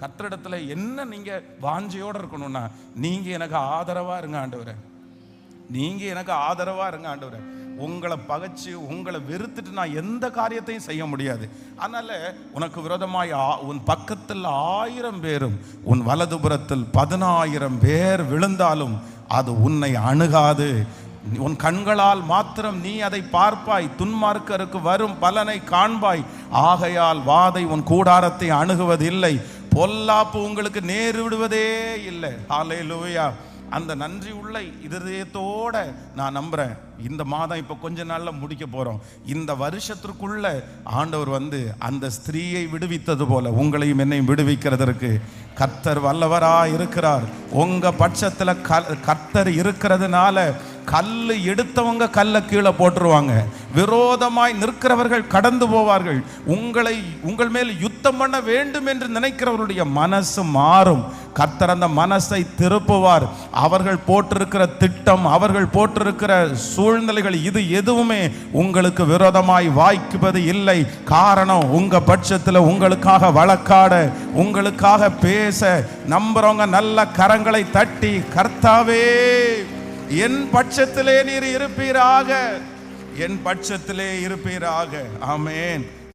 கர்த்தரிடத்துல என்ன நீங்க வாஞ்சையோட இருக்கணும்னா, நீங்க எனக்கு ஆதரவா இருங்க ஆண்டவரே, நீங்க எனக்கு ஆதரவா இருங்க ஆண்டவரே. உங்களை பகைச்சு உங்களை வெறுத்துட்டு நான் எந்த காரியத்தையும் செய்ய முடியாது. அதனால உனக்கு விரோதமாய் உன் பக்கத்தில் 1000 பேரும் உன் வலதுபுறத்தில் 10,000 பேர் விழுந்தாலும் அது உன்னை அணுகாது. உன் கண்களால் மாத்திரம் நீ அதை பார்ப்பாய், துன்மார்க்கருக்கு வரும் பலனை காண்பாய். ஆகையால் வாதை உன் கூடாரத்தை அணுகுவதில்லை, பொல்லாப்பு உங்களுக்கு நேரிடுவதே இல்லை. ஹல்லேலூயா. அந்த நன்றி உள்ள இதயத்தோட நான் நம்புறேன், இந்த மாதம் இப்போ கொஞ்ச நாள்ல முடிக்க போறோம். இந்த வருஷத்திற்குள்ள ஆண்டவர் அந்த ஸ்திரீயை விடுவித்தது போல உங்களையும் என்னையும் விடுவிக்கிறதற்கு கர்த்தர் வல்லவரா இருக்கிறார். உங்க பட்சத்துல கர்த்தர் இருக்கிறதுனால கல்லு எடுத்தவங்க கல்லை கீழே போட்டுருவாங்க, விரோதமாய் நிற்கிறவர்கள் கடந்து போவார்கள். உங்கள் மேல் யுத்தம் பண்ண வேண்டும் என்று நினைக்கிறவருடைய மனசு மாறும். கர்த்தர் அந்த மனசை திருப்புவார். அவர்கள் போட்டிருக்கிற திட்டம், அவர்கள் போட்டிருக்கிற சூழ்நிலைகள், இது எதுவுமே உங்களுக்கு விரோதமாய் வாய்க்குவது இல்லை. காரணம், உங்க பட்சத்தில் உங்களுக்காக வழக்காட, உங்களுக்காக பேச நம்புறவங்க நல்ல கரங்களை தட்டி, கர்த்தாவே என் பட்சத்திலே நீர் இருப்பீராக, என் பட்சத்திலே இருப்பீராக. ஆமென்.